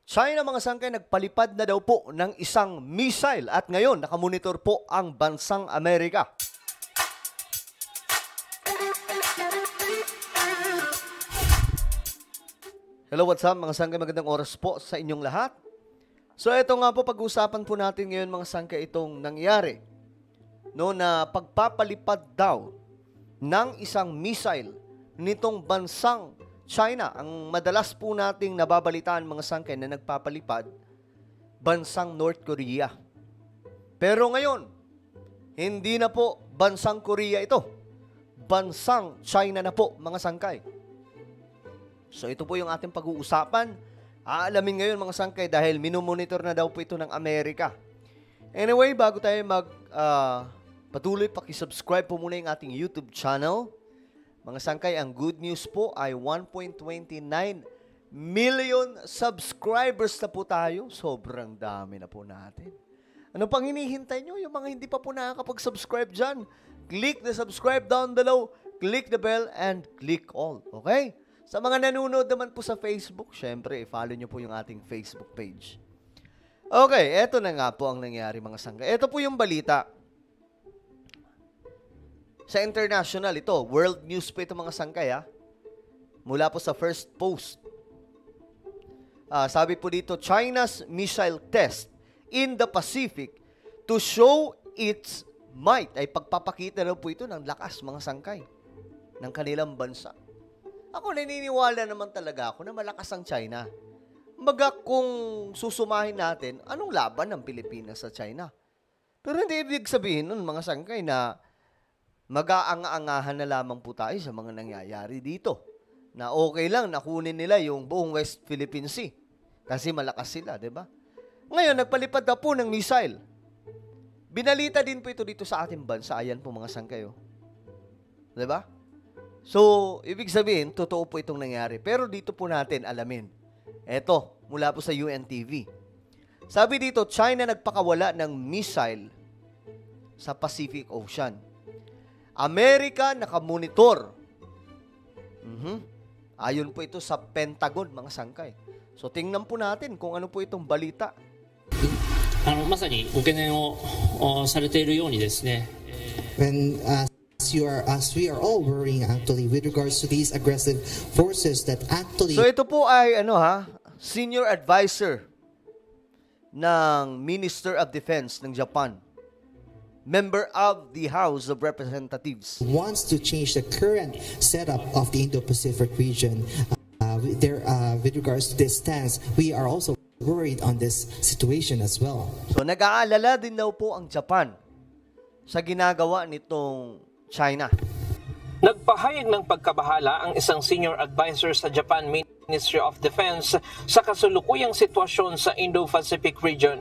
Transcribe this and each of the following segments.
China mga sangkay nagpalipad na daw po ng isang missile at ngayon nakamonitor po ang bansang Amerika. Hello, what's up mga sangkay? Magandang oras po sa inyong lahat. So ito nga po pag-uusapan po natin ngayon mga sangkay itong nangyari. No, na pagpapalipad daw ng isang missile nitong bansang China. Ang madalas po nating nababalitaan mga sangkay na nagpapalipad, bansang North Korea. Pero ngayon, hindi na po bansang Korea ito. Bansang China na po mga sangkay. So ito po yung ating pag-uusapan. Aalamin ngayon mga sangkay dahil minumonitor na daw po ito ng Amerika. Anyway, bago tayo patuloy, pakisubscribe po muna yung ating YouTube channel. Mga sangkay, ang good news po ay 1.29 million subscribers na po tayo. Sobrang dami na po natin. Ano pang hinihintay nyo? Yung mga hindi pa po nakakapag-subscribe dyan, click the subscribe down below, click the bell, and click all. Okay? Sa mga nanonood naman po sa Facebook, syempre, follow nyo po yung ating Facebook page. Okay, eto na nga po ang nangyari mga sangkay. Eto po yung balita. Sa international ito, world news po ito mga sangkay mula po sa first post. Sabi po dito, China's missile test in the Pacific to show its might. Ay pagpapakita na po ito ng lakas mga sangkay ng kanilang bansa. Ako naniniwala naman talaga ako na malakas ang China. Kumbaga kung susumahin natin, anong laban ng Pilipinas sa China? Pero hindi ibig sabihin nun mga sangkay na mag-aanga-angahan na lamang po tayo sa mga nangyayari dito. Na okay lang, nakunin nila yung buong West Philippine Sea. Kasi malakas sila, di ba? Ngayon, nagpalipad na po ng missile. Binalita din po ito dito sa ating bansa. Ayan po mga sangkay. Di ba? So, ibig sabihin, totoo po itong nangyari. Pero dito po natin alamin. Eto, mula po sa UNTV. Sabi dito, China nagpakawala ng missile sa Pacific Ocean. Amerika nakamonitor. Ayon po ito sa Pentagon, mga sangkay. So, tingnan po natin kung ano po itong balita. まさにご懸念をされているようにですね。When as we are all worrying actually with regards to these aggressive forces that actually. So, ito po ay senior advisor ng Minister of Defense ng Japan. Member of the House of Representatives. Wants to change the current setup of the Indo-Pacific region. With regards to this stance, we are also worried on this situation as well. So nag-aalala din daw po ang Japan sa ginagawa nitong China. Nagpahayag ng pagkabahala ang isang senior advisor sa Japan Ministry of Defense sa kasulukuyang sitwasyon sa Indo-Pacific region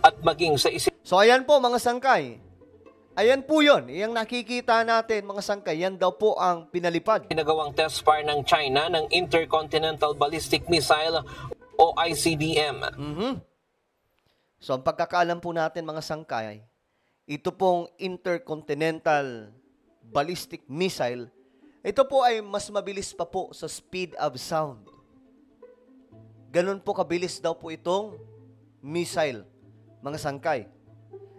at maging sa So ayan po mga sangkay. Ayan po yun. Yung nakikita natin mga sangkay, yan daw po ang pinalipad. Ginagawang test fire ng China ng Intercontinental Ballistic Missile o ICBM. So ang pagkakaalam po natin mga sangkay, ito pong Intercontinental Ballistic Missile, ito po ay mas mabilis pa po sa speed of sound. Ganun po kabilis daw po itong missile, mga sangkay.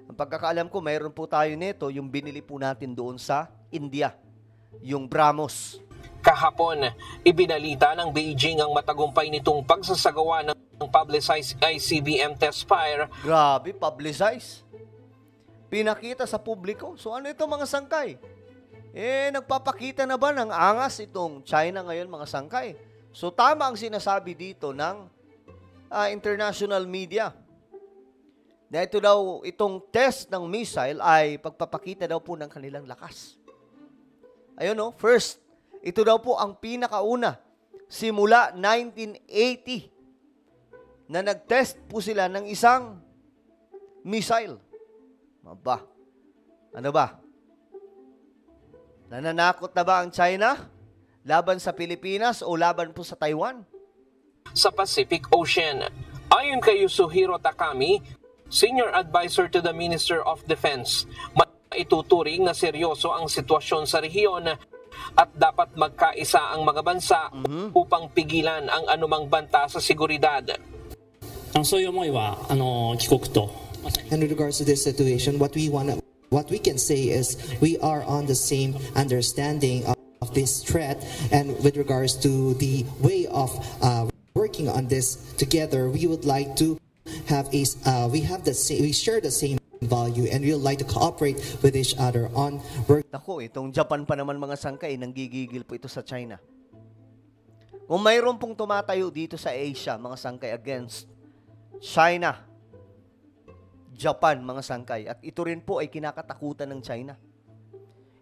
Ang pagkakaalam ko, mayroon po tayo nito, yung binili po natin doon sa India, yung BrahMos. Kahapon, ibinalita ng Beijing ang matagumpay nitong pagsasagawa ng publicized ICBM test fire. Grabe, publicized. Pinakita sa publiko. So ano ito mga sangkay? Nagpapakita na ba ng angas itong China ngayon mga sangkay? So tama ang sinasabi dito ng international media. Na ito daw, itong test ng missile ay pagpapakita daw po ng kanilang lakas. Ayun first, ito daw po ang pinakauna simula 1980 na nag-test po sila ng isang missile. Aba, ano ba? Nananakot na ba ang China? Laban sa Pilipinas o laban po sa Taiwan? Sa Pacific Ocean. Ayon kay Yasuhiro Takami, Senior Advisor to the Minister of Defense, maituturing na seryoso ang sitwasyon sa rehiyon at dapat magkaisa ang mga bansa upang pigilan ang anumang banta sa seguridad. そういう思いは帰国とまさに And with regards to this situation, what we can say is we are on the same understanding of this threat, and with regards to the way of working on this together, we would like to have we share the same value, and we would like to cooperate with each other on work. Naku, itong Japan pa naman mga sangkay, nanggigigil po ito sa China. Kung mayroon pong tumatayo dito sa Asia, mga sangkay, against China, Japan, mga sangkay, at ito rin po ay kinakatakutan ng China.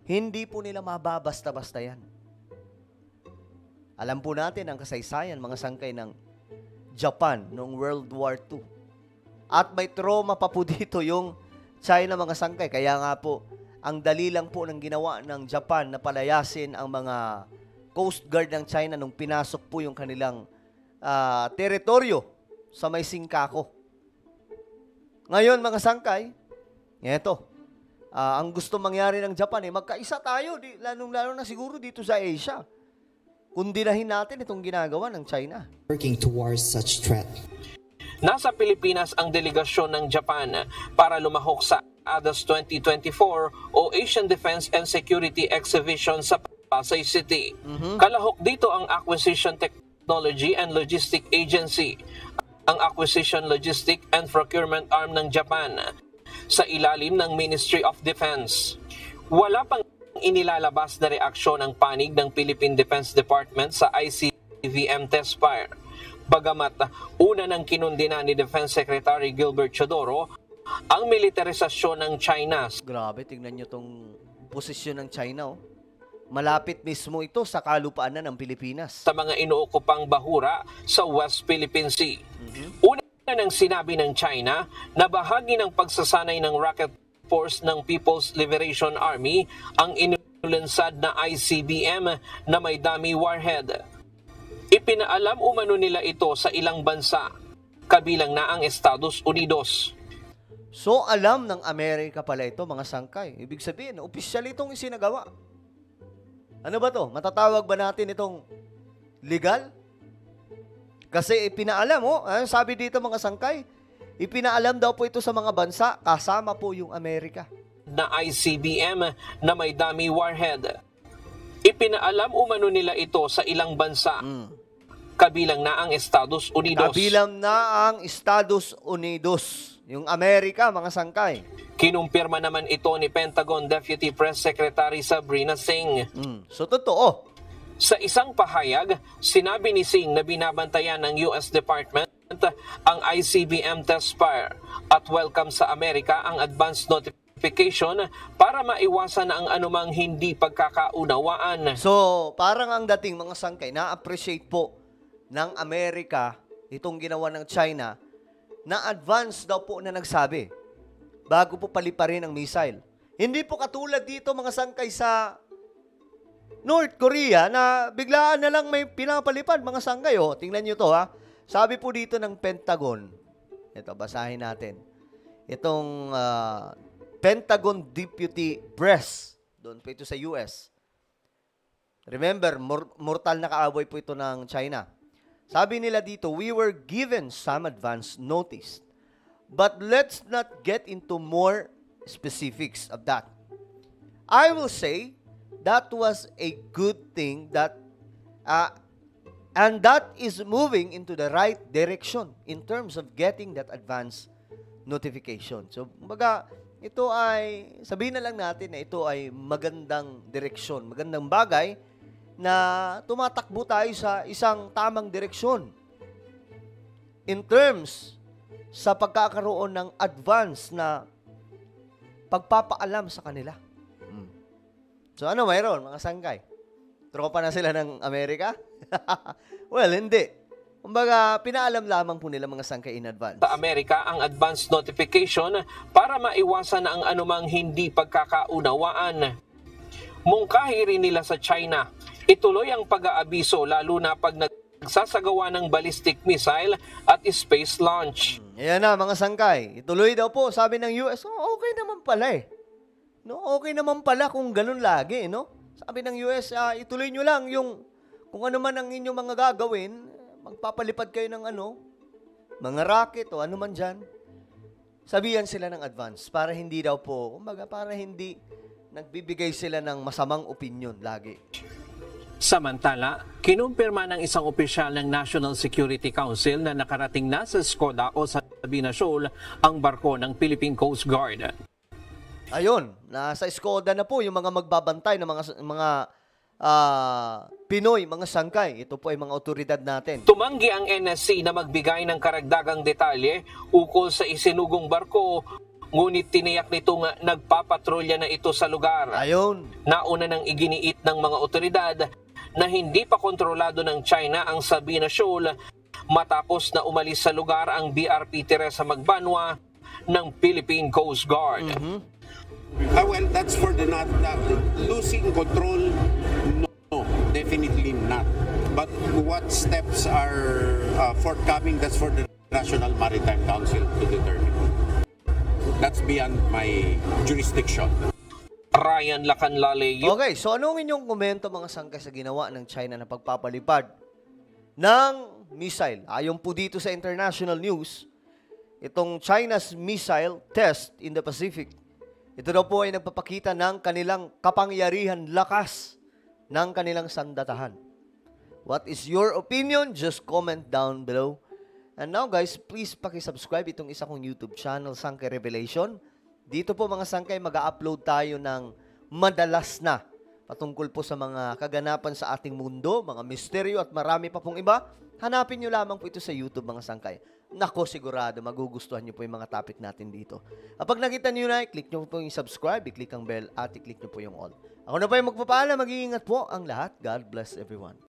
Hindi po nila mababasta-basta yan. Alam po natin ang kasaysayan, mga sangkay, ng Japan noong World War II. At may trauma pa po dito yung China, mga sangkay. Kaya nga po, ang dali lang po ng ginawa ng Japan na palayasin ang mga Coast Guard ng China nung pinasok po yung kanilang teritoryo sa may Singkako. Ngayon, mga sangkay, eto, ang gusto mangyari ng Japan, magkaisa tayo, lalong-lalo na siguro dito sa Asia. Kundinahin natin itong ginagawa ng China. Working towards such threat. Nasa Pilipinas ang delegasyon ng Japan para lumahok sa ADAS 2024 o Asian Defense and Security Exhibition sa Pasay City. Kalahok dito ang Acquisition Technology and Logistic Agency, ang Acquisition Logistic and Procurement Arm ng Japan, sa ilalim ng Ministry of Defense. Wala pang inilalabas na reaksyon ang panig ng Philippine Defense Department sa ICBM test fire. Bagamat una nang kinundina ni Defense Secretary Gilbert Chodoro ang militarisasyon ng China. Grabe, tingnan nyo tong posisyon ng China. Malapit mismo ito sa kalupaan ng Pilipinas. Sa mga inuukupang bahura sa West Philippine Sea. Una nang sinabi ng China na bahagi ng pagsasanay ng rocket force ng People's Liberation Army ang inulunsad na ICBM na may dummy warhead. Ipinaalam umano nila ito sa ilang bansa, kabilang na ang Estados Unidos. So, alam ng Amerika pala ito, mga sangkay. Ibig sabihin, opisyal itong isinagawa. Ano ba to? Matatawag ba natin itong legal? Kasi ipinaalam, sabi dito mga sangkay, ipinaalam daw po ito sa mga bansa, kasama po yung Amerika. Na ICBM na may dummy warhead. Ipinaalam umano nila ito sa ilang bansa, kabilang na ang Estados Unidos. Kabilang na ang Estados Unidos. Yung Amerika, mga sangkay. Kinumpirma naman ito ni Pentagon Deputy Press Secretary Sabrina Singh. So, totoo. Sa isang pahayag, sinabi ni Singh na binabantayan ng US Department ang ICBM test fire at welcome sa Amerika ang advance notification para maiwasan ang anumang hindi pagkakaunawaan. So, parang ang dating mga sangkay, na-appreciate po ng Amerika itong ginawa ng China na advance daw po na nagsabi bago po paliparin ang missile. Hindi po katulad dito mga sangkay sa North Korea na biglaan na lang may pinapalipad mga sangkay. Tingnan nyo to Sabi po dito ng Pentagon, ito basahin natin, itong Pentagon Deputy Press, doon po ito sa US. Remember, mortal na kaaway po ito ng China. Sabi nila dito, we were given some advance notice, but let's not get into more specifics of that. I will say that was a good thing that, and that is moving into the right direction in terms of getting that advance notification. So, kumbaga, ito ay, sabihin na lang natin na ito ay magandang direksyon, magandang bagay na tumatakbo tayo sa isang tamang direksyon in terms sa pagkakaroon ng advance na pagpapaalam sa kanila. So ano mayroon, mga sangkay? Tropa na sila ng Amerika? Well, hindi. Kumbaga, pinaalam lamang po nila mga sangkay in advance. Sa Amerika ang advance notification para maiwasan ang anumang hindi pagkakaunawaan. Mungkahi rin nila sa China. Ituloy ang pag-aabiso lalo na pag nagsasagawa ng ballistic missile at space launch. Ayan na mga sangkay. Ituloy daw po, sabi ng US, okay naman pala okay naman pala kung ganun lagi, Sabi ng US, ituloy nyo lang yung kung ano man ang inyong mga gagawin, magpapalipad kayo ng mga rocket o ano man dyan, sabihan sila ng advance para hindi daw po, kumbaga para hindi nagbibigay sila ng masamang opinion lagi. Samantala, kinumpirma ng isang opisyal ng National Security Council na nakarating na sa Skoda o sa Sabina Shoal ang barko ng Philippine Coast Guard. Ayun, nasa Skoda na po yung mga magbabantay ng mga Pinoy, mga sangkay. Ito po ay mga otoridad natin. Tumanggi ang NSC na magbigay ng karagdagang detalye ukol sa isinugong barko, ngunit tiniyak nitong nagpapatrolya na ito sa lugar. Ayun. Nauna nang iginiit ng mga otoridad na hindi pa kontrolado ng China ang Sabina Shoal matapos na umalis sa lugar ang BRP Teresa Magbanwa ng Philippine Coast Guard. Well, that's for the not losing control. No, definitely not. But what steps are forthcoming? That's for the National Maritime Council to determine. That's beyond my jurisdiction. Ryan Lacanlale. Okay, so anong inyong komento mga sangkay sa ginawa ng China na pagpapalipad ng missile? Ayon po dito sa international news, itong China's missile test in the Pacific, ito daw po ay nagpapakita ng kanilang kapangyarihan, lakas ng kanilang sandatahan. What is your opinion? Just comment down below. And now guys, please paki-subscribe itong isa kong YouTube channel, Sangkay Revelation. Dito po mga sangkay, mag-upload tayo ng madalas na patungkol po sa mga kaganapan sa ating mundo, mga misteryo at marami pa pong iba. Hanapin nyo lamang po ito sa YouTube mga sangkay. Nako, sigurado magugustuhan nyo po yung mga topic natin dito. Kapag nakita nyo na, i-click nyo po yung subscribe, i-click ang bell at i-click nyo po yung all. Ako na po yung magpapaalam, mag-iingat po ang lahat. God bless everyone.